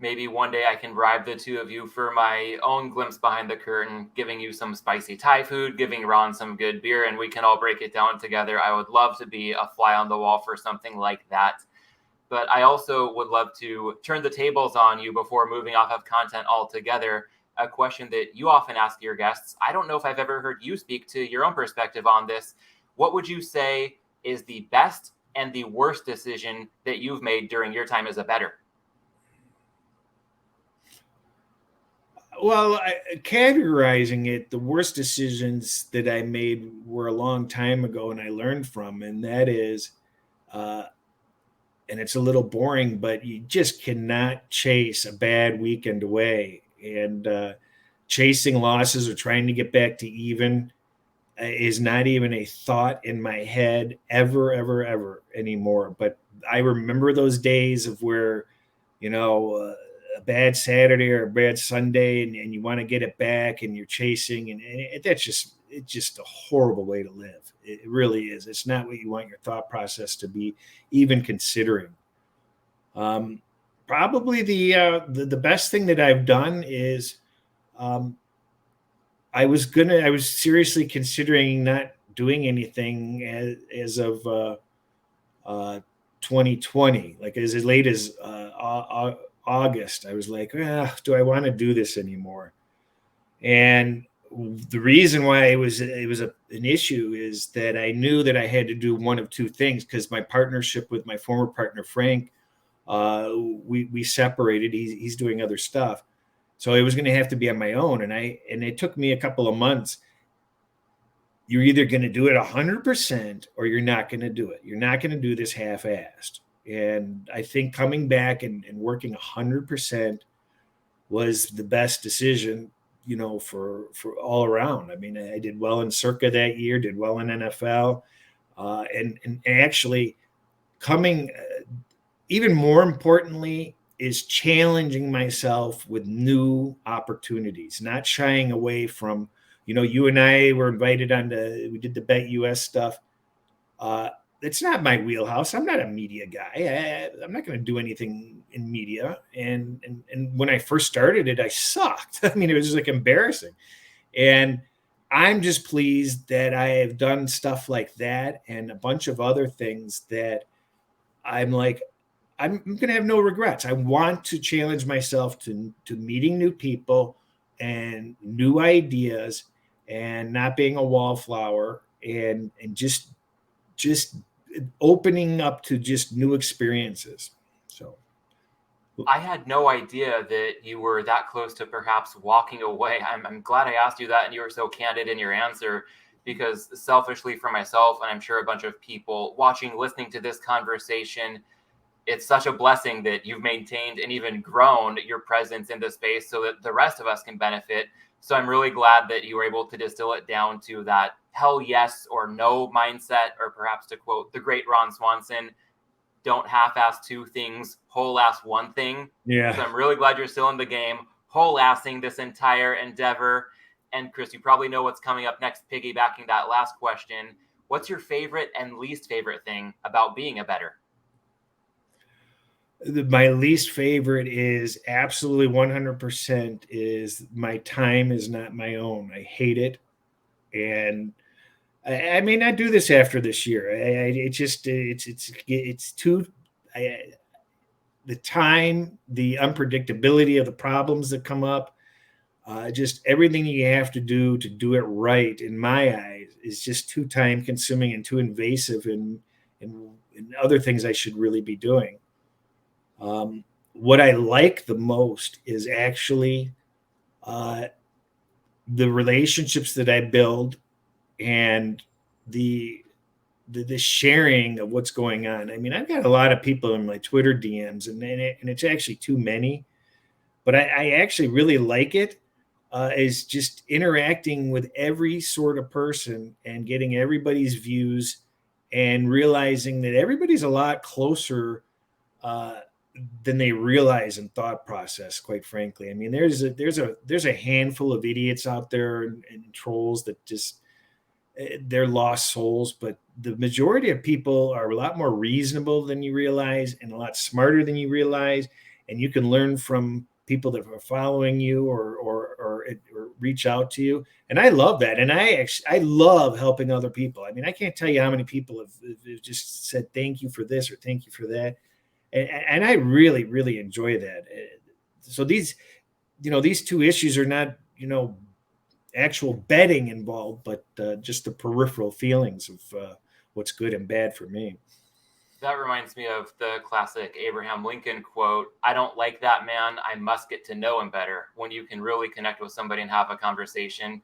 Maybe one day I can bribe the two of you for my own glimpse behind the curtain, giving you some spicy Thai food, giving Ron some good beer, and we can all break it down together. I would love to be a fly on the wall for something like that. But I also would love to turn the tables on you before moving off of content altogether. A question that you often ask your guests. I don't know if I've ever heard you speak to your own perspective on this. What would you say is the best and the worst decision that you've made during your time as a bettor? Well, categorizing it, the worst decisions that I made were a long time ago, and I learned from, and that is, and it's a little boring, but you just cannot chase a bad weekend away. And chasing losses or trying to get back to even is not even a thought in my head ever, ever, ever anymore. But I remember those days of where, a bad Saturday or a bad Sunday, and you want to get it back, and you're chasing, and it's just a horrible way to live. It really is. It's not what you want your thought process to be, even considering. Probably the best thing that I've done is, I was seriously considering not doing anything as of 2020, like as late as August. I was like, do I want to do this anymore? And the reason why it was an issue is that I knew that I had to do one of two things, because my partnership with my former partner Frank, we separated. He's doing other stuff, so it was going to have to be on my own. And it took me a couple of months. You're either going to do it 100% or you're not going to do it. You're not going to do this half-assed. And I think coming back and working 100% was the best decision, for all around. I mean, I did well in Circa that year, did well in NFL, and actually coming, even more importantly, is challenging myself with new opportunities, not shying away from, you and I were invited we did the Bet US stuff. It's not my wheelhouse. I'm not a media guy. I'm not going to do anything in media. And when I first started it, I sucked. I mean, it was just like embarrassing. And I'm just pleased that I have done stuff like that and a bunch of other things that I'm like, I'm going to have no regrets. I want to challenge myself to meeting new people and new ideas, and not being a wallflower, and just opening up to just new experiences. So I had no idea that you were that close to perhaps walking away. I'm glad I asked you that, and you were so candid in your answer, because selfishly for myself, and I'm sure a bunch of people watching, listening to this conversation, it's such a blessing that you've maintained and even grown your presence in the space so that the rest of us can benefit. So I'm really glad that you were able to distill it down to that hell yes or no mindset, or perhaps to quote the great Ron Swanson, don't half-ass two things, whole-ass one thing. yeah. So I'm really glad you're still in the game, whole-assing this entire endeavor. And Chris, you probably know what's coming up next, piggybacking that last question. What's your favorite and least favorite thing about being a bettor? My least favorite is absolutely 100% is my time is not my own. I hate it. And I may not do this after this year. It's too, the time, the unpredictability of the problems that come up, just everything you have to do it right, in my eyes, is just too time consuming and too invasive in other things I should really be doing. What I like the most is actually the relationships that I build, and the sharing of what's going on. I mean, I've got a lot of people in my Twitter DMs, and it's actually too many, but I actually really like it. Is just interacting with every sort of person and getting everybody's views, and realizing that everybody's a lot closer than they realize in thought process, quite frankly. I mean, there's a handful of idiots out there and trolls that just they're lost souls, but the majority of people are a lot more reasonable than you realize and a lot smarter than you realize, and you can learn from people that are following you or reach out to you. And I love that, and I love helping other people. I mean, I can't tell you how many people have just said thank you for this or thank you for that, and I really really enjoy that. So these two issues are not actual betting involved, but just the peripheral feelings of what's good and bad for me. That reminds me of the classic Abraham Lincoln quote, "I don't like that man. I must get to know him better." When you can really connect with somebody and have a conversation,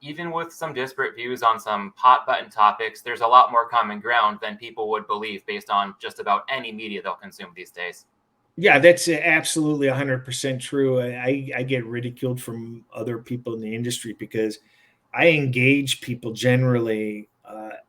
even with some disparate views on some hot button topics, there's a lot more common ground than people would believe based on just about any media they'll consume these days. Yeah, that's absolutely 100% true. I get ridiculed from other people in the industry because I engage people generally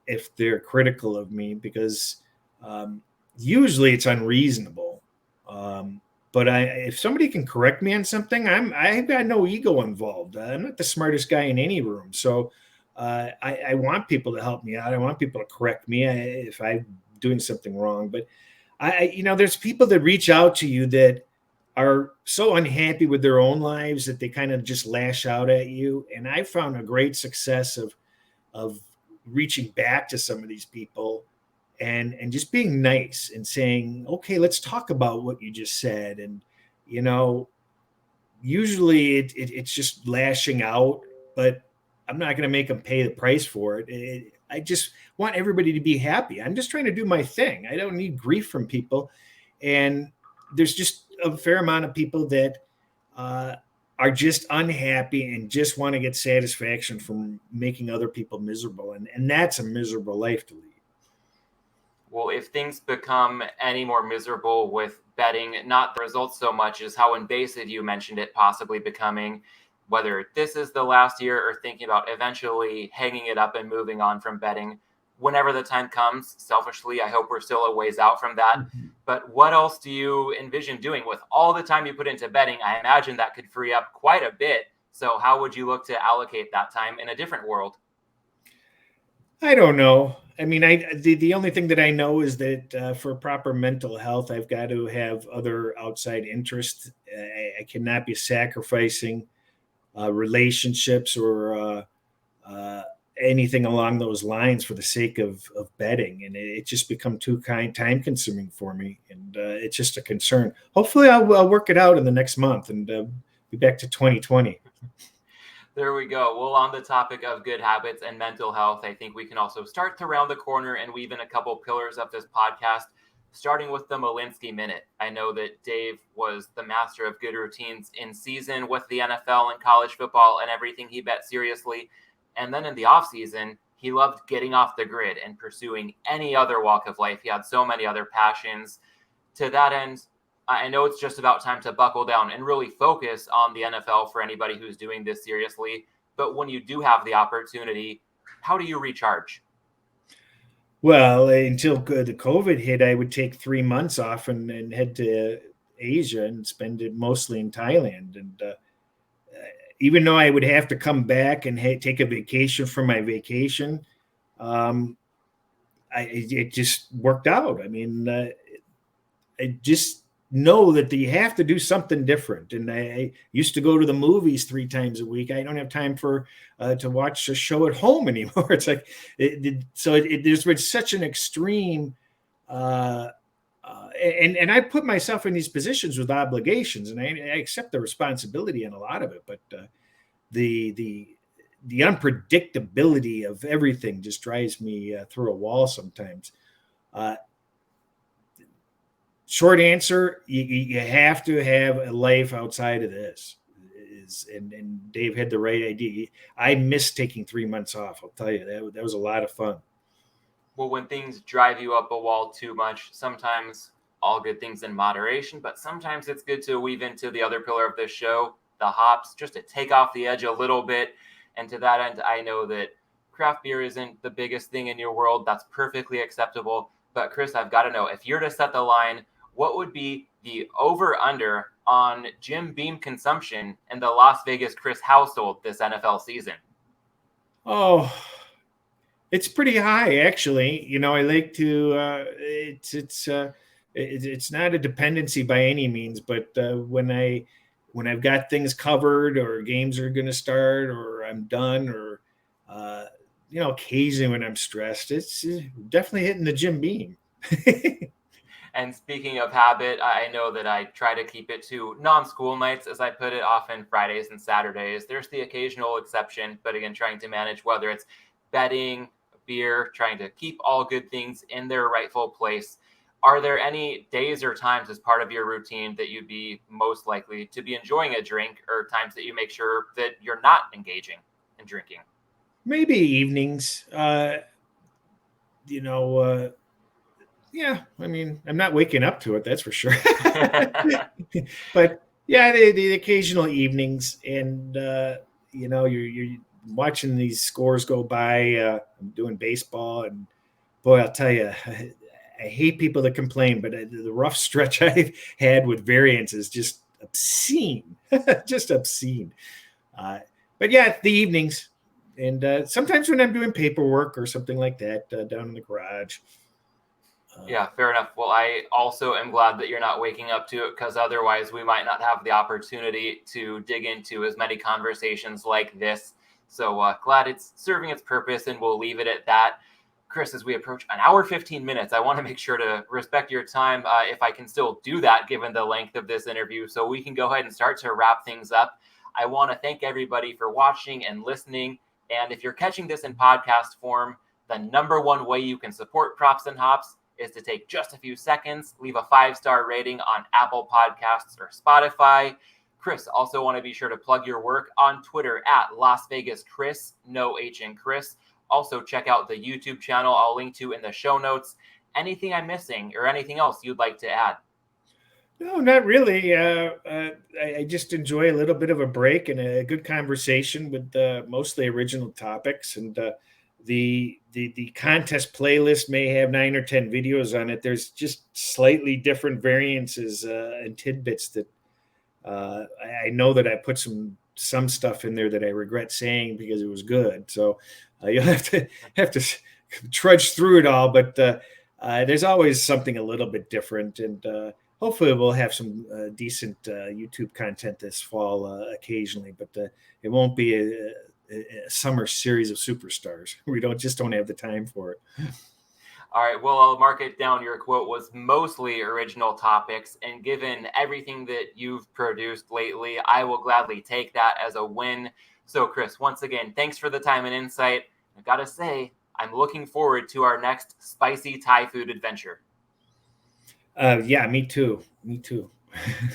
if they're critical of me because um, usually it's unreasonable. Um, but if somebody can correct me on something, I've got no ego involved. I'm not the smartest guy in any room, so I want people to help me out. I want people to correct me if I'm doing something wrong. But there's people that reach out to you that are so unhappy with their own lives that they kind of just lash out at you. And I found a great success of reaching back to some of these people and just being nice and saying, okay, let's talk about what you just said. And you know, usually it's just lashing out, but I'm not going to make them pay the price for it. I just want everybody to be happy. I'm just trying to do my thing. I don't need grief from people. And there's just a fair amount of people that uh, are just unhappy and just want to get satisfaction from making other people miserable. And that's a miserable life to lead. Well, if things become any more miserable with betting, not the results so much as how invasive you mentioned it possibly becoming, whether this is the last year or thinking about eventually hanging it up and moving on from betting, whenever the time comes, selfishly, I hope we're still a ways out from that. Mhm. But what else do you envision doing with all the time you put into betting? I imagine that could free up quite a bit. So, how would you look to allocate that time in a different world? I don't know. I mean, the only thing that I know is that for proper mental health, I've got to have other outside interests. I cannot be sacrificing relationships or uh, anything along those lines for the sake of betting, and it just become too time consuming for me, and it's just a concern. Hopefully, I'll work it out in the next month and be back to 2020. There we go. Well, on the topic of good habits and mental health, I think we can also start to round the corner and weave in a couple pillars of this podcast, starting with the Malinsky Minute. I know that Dave was the master of good routines in season with the NFL and college football and everything he bet seriously. And then in the offseason, he loved getting off the grid and pursuing any other walk of life. He had so many other passions. To that end, I know it's just about time to buckle down and really focus on the NFL for anybody who's doing this seriously. But when you do have the opportunity, how do you recharge? Well, until the COVID hit, I would take 3 months off and head to Asia and spend it mostly in Thailand. And even though I would have to come back and take a vacation from my vacation, um, it just worked out. I mean, I just know that you have to do something different. And I used to go to the movies 3 times a week. I don't have time for to watch a show at home anymore. It's like there's been such an extreme. And I put myself in these positions with obligations, and I accept the responsibility in a lot of it. But the the the unpredictability of everything just drives me through a wall sometimes. Uh, Short answer: you have to have a life outside of this. And Dave had the right idea. I missed taking 3 months off. I'll tell you that was a lot of fun. Well, when things drive you up a wall too much, sometimes all good things in moderation, but sometimes it's good to weave into the other pillar of this show, the hops, just to take off the edge a little bit. And to that end, I know that craft beer isn't the biggest thing in your world. That's perfectly acceptable. But Chris, I've got to know, if you're to set the line, what would be the over-under on Jim Beam consumption in the Las Vegas Chris household this NFL season? Oh, it's pretty high, actually. I like to. It's not a dependency by any means, but when I've got things covered, or games are going to start, or I'm done, or occasionally when I'm stressed, it's definitely hitting the Jim Beam. And speaking of habit, I know that I try to keep it to non-school nights, as I put it, often Fridays and Saturdays. There's the occasional exception, but again, trying to manage whether it's betting, beer, trying to keep all good things in their rightful place. Are there any days or times as part of your routine that you'd be most likely to be enjoying a drink, or times that you make sure that you're not engaging in drinking? Maybe evenings. Yeah, I mean, I'm not waking up to it, that's for sure. But yeah, the occasional evenings, and you're watching these scores go by. I'm doing baseball, and boy, I'll tell you, I hate people that complain, but the rough stretch I've had with variance is just obscene, just obscene. But yeah, the evenings, and sometimes when I'm doing paperwork or something like that down in the garage. Yeah, fair enough. Well, I also am glad that you're not waking up to it, because otherwise we might not have the opportunity to dig into as many conversations like this. So glad it's serving its purpose, and we'll leave it at that. Chris, as we approach an hour, 15 minutes, I want to make sure to respect your time, if I can still do that, given the length of this interview, so we can go ahead and start to wrap things up. I want to thank everybody for watching and listening. And if you're catching this in podcast form, the number one way you can support Props and Hops is to take just a few seconds, leave a 5-star rating on Apple Podcasts or Spotify. Chris, also want to be sure to plug your work on Twitter at Las Vegas Chris, no H in Chris. Also check out the YouTube channel I'll link to in the show notes. Anything I'm missing, or anything else you'd like to add? No, not really. I just enjoy a little bit of a break and a good conversation with mostly original topics, and the contest playlist may have 9 or 10 videos on it. There's just slightly different variances and tidbits that I know that I put some stuff in there that I regret saying because it was good. So you'll have to trudge through it all, but there's always something a little bit different, and hopefully we'll have some decent YouTube content this fall occasionally, but it won't be a summer series of superstars. We don't have the time for it. All right, well, I'll mark it down. Your quote was mostly original topics, and given everything that you've produced lately, I will gladly take that as a win. So, Chris, once again, thanks for the time and insight. I've got to say, I'm looking forward to our next spicy Thai food adventure. Yeah, me too.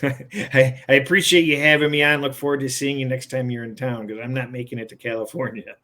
I appreciate you having me on. Look forward to seeing you next time you're in town, because I'm not making it to California.